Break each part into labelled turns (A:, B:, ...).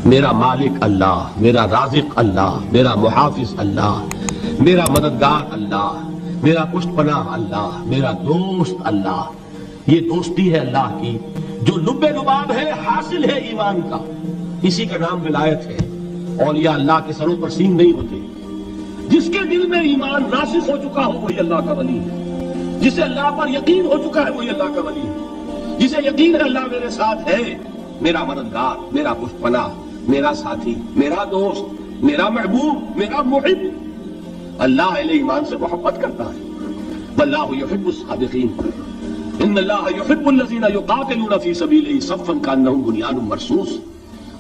A: میرا مالک اللہ، میرا رازق اللہ، میرا محافظ اللہ، میرا مددگار اللہ، میرا پشت پناہ اللہ، میرا دوست اللہ. یہ دوستی ہے اللہ کی جو لب لباب ہے، حاصل ہے ایمان کا. اسی کا نام ولایت ہے. اولیاء اللہ کے سروں پر سینگ نہیں ہوتے. جس کے دل میں ایمان راسخ ہو چکا ہو وہی اللہ کا ولی ہے. جسے اللہ پر یقین ہو چکا ہے وہی اللہ کا ولی ہے. جسے یقین ہے اللہ میرے ساتھ ہے، میرا مددگار، میرا پشت پناہ، میرا ساتھی، میرا دوست، میرا محبوب، میرا محب. اللہ اہل ایمان سے محبت کرتا ہے. واللہ یحب الصادقین. ان اللہ یحب الذین یقاتلون فی سبیلہ صفا کانہم بنیان مرصوص.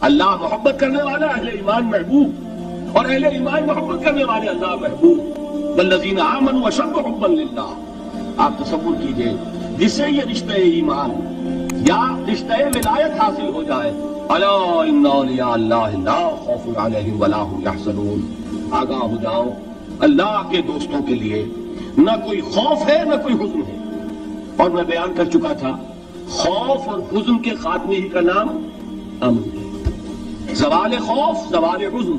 A: اللہ محبت کرنے والا، اہل ایمان محبوب، اور اہل ایمان محبت کرنے والے اللہ محبوب. والذین آمنوا اشد حبا للہ. آپ تصور کیجئے جسے یہ رشتہ ایمان یا رشتہ ولایت حاصل ہو جائے، الا ان اولیاء اللہ لا خوف علیہم ولا هم یحزنون. آگاہ ہو جاؤ، اللہ کے دوستوں کے لیے نہ کوئی خوف ہے نہ کوئی حزن ہے. اور میں بیان کر چکا تھا خوف اور حزن کے خاتمے ہی کا نام امن ہے. زوال خوف، زوال حزن.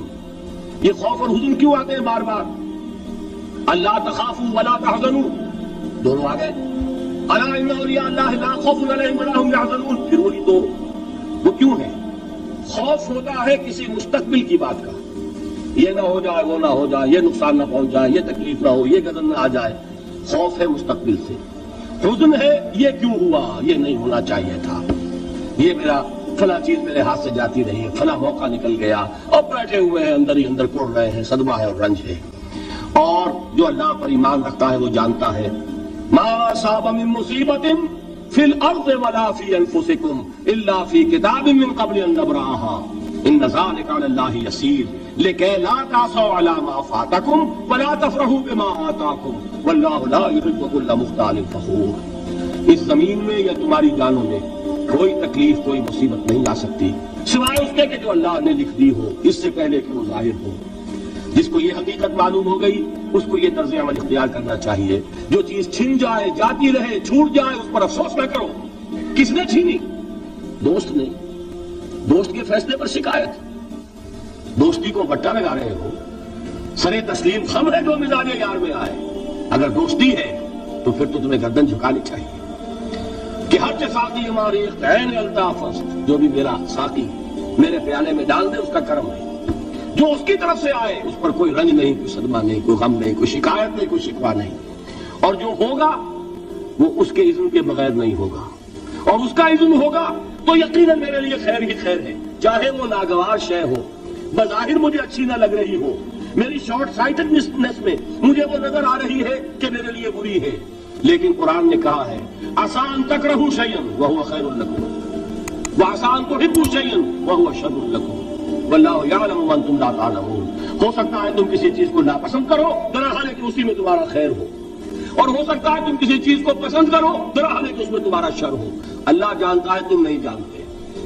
A: یہ خوف اور حزن کیوں آتے ہیں بار بار؟ اللہ تخافوا ولا تحزنوا، دونوں آ گئے. الا ان اولیاء اللہ لا خوف علیہم ولا هم یحزنون، پھر وہی دو. وہ کیوں ہے؟ خوف ہوتا ہے کسی مستقبل کی بات کا، یہ نہ ہو جائے، وہ نہ ہو جائے، یہ نقصان نہ پہنچ جائے، یہ تکلیف نہ ہو، یہ غضب نہ آ جائے. خوف ہے مستقبل سے. حزن ہے یہ کیوں ہوا، یہ نہیں ہونا چاہیے تھا، یہ میرا فلاں چیز میرے ہاتھ سے جاتی رہی، فلاں موقع نکل گیا، اور بیٹھے ہوئے ہیں اندر ہی اندر کوڑ رہے ہیں. صدمہ ہے اور رنج ہے. اور جو اللہ پر ایمان رکھتا ہے وہ جانتا ہے ما اصاب من مصیبت فی الارض ولا فی انفسکم الا فی کتاب من قبل ان نبرأها ان ذلک علی اللہ یسیر لکی لا تعصوا علی ما فاتکم ولا تفرحوا بما آتاکم واللہ لا یحب کل مختال فخور. اس زمین میں یا تمہاری جانوں میں کوئی تکلیف، کوئی مصیبت نہیں آ سکتی سوائے اس کے کہ جو اللہ نے لکھ دی ہو اس سے پہلے کہ وہ ظاہر ہو. جس کو یہ حقیقت معلوم ہو گئی اس کو یہ طرز عمل اختیار کرنا چاہیے. جو چیز چھن جائے، جاتی رہے، چھوٹ جائے، اس پر افسوس نہ کرو. کس نے چھینی؟ دوست نے. دوست کے فیصلے پر شکایت. دوستی کو بٹا لگا رہے ہو. سرے تسلیم خم ہے جو مزاج یار میں آئے. اگر دوستی ہے تو پھر تو تمہیں گردن جھکانی چاہیے کہ ہر ساقی ہماری عین الطاف، جو بھی میرا ساقی میرے پیالے میں ڈال دے اس کا کرم ہے. جو اس کی طرف سے آئے اس پر کوئی رنج نہیں، کوئی صدمہ نہیں، کوئی غم نہیں، کوئی شکایت نہیں، کوئی شکوہ نہیں. اور جو ہوگا وہ اس کے اذن کے بغیر نہیں ہوگا، اور اس کا اذن ہوگا تو یقیناً میرے لیے خیر ہی خیر ہے. چاہے وہ ناگوار شے ہو، بظاہر مجھے اچھی نہ لگ رہی ہو، میری شارٹ سائٹڈنس میں مجھے وہ نظر آ رہی ہے کہ میرے لیے بری ہے، لیکن قرآن نے کہا ہے عسیٰ ان تکرہوا شیئا وہو خیر لکم وعسیٰ ان تحبوا شیئا وہو شر لکم واللہ یعلم وانتم لا تعلمون. ہو سکتا ہے تم کسی چیز کو ناپسند کرو درحال کہ اسی میں تمہارا خیر ہو، اور ہو سکتا ہے تم کسی چیز کو پسند کرو درحال کہ اس میں تمہارا شر ہو. اللہ جانتا ہے، تم نہیں جانتے.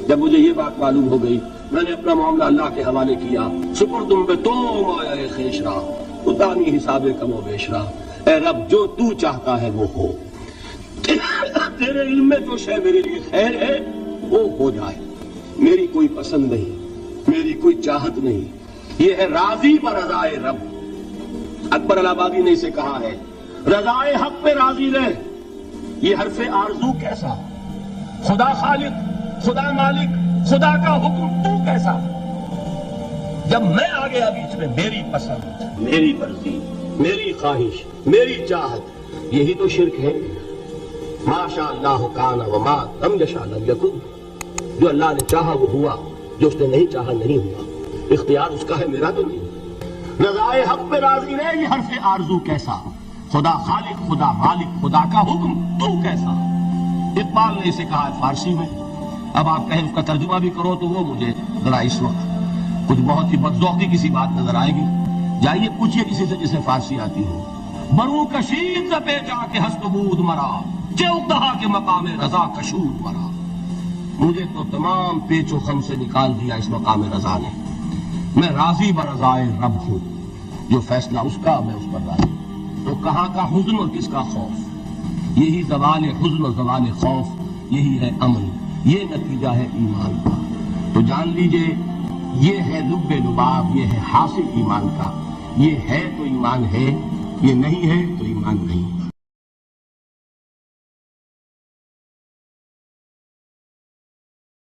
A: جب مجھے یہ بات معلوم ہو گئی میں نے اپنا معاملہ اللہ کے حوالے کیا. سپردم بے تو مایا خیش راہ اتانی حساب کم و بیش راہ. اے رب جو تو چاہتا ہے وہ ہو. تیرے علم میں جو شے میرے لیے خیر ہے وہ ہو جائے. میری کوئی پسند نہیں، میری کوئی چاہت نہیں. یہ ہے راضی برضائے رب. اکبر الہآبادی نے اسے کہا ہے رضائے حق پہ راضی رہ. یہ حرف آرزو کیسا؟ خدا خالق، خدا مالک، خدا کا حکم تو کیسا؟ جب میں آ گیا بیچ میں میری پسند، میری مرضی، میری خواہش، میری چاہت، یہی تو شرک ہے. ما شاء اللہ کان وما لم یشاء لم یکن. جو اللہ نے چاہا وہ ہوا، جو اس نے نہیں چاہا نہیں ہوا. اختیار اس کا ہے، میرا تو نہیں. رضائے حق پہ راضی رہے، یہ حرف آرزو کیسا؟ خدا خالق، خدا مالک، خدا کا حکم تو کیسا؟ اقبال نے اسے کہا ہے فارسی میں. اب آپ کہیں اس کا ترجمہ بھی کرو تو وہ مجھے ذرا اس وقت کچھ بہت ہی بدذوقی کسی بات نظر آئے گی. جائیے پوچھئے کسی سے جسے فارسی آتی ہو. برو کشید ز پیچا کے ہست بود مرا چے اقتہا کے مقام رضا کشود مرا. مجھے تو تمام پیچ و خم سے نکال دیا اس مقام رضا نے. میں راضی برضائے رب ہوں. جو فیصلہ اس کا میں اس پر راضی. تو کہاں کا حزن اور کس کا خوف؟ یہی زوال حزن اور زوال خوف، یہی ہے امن. یہ نتیجہ ہے ایمان کا. تو جان لیجئے یہ ہے لب لباب، یہ ہے حاصل ایمان کا. یہ ہے تو ایمان ہے، یہ نہیں ہے تو ایمان نہیں.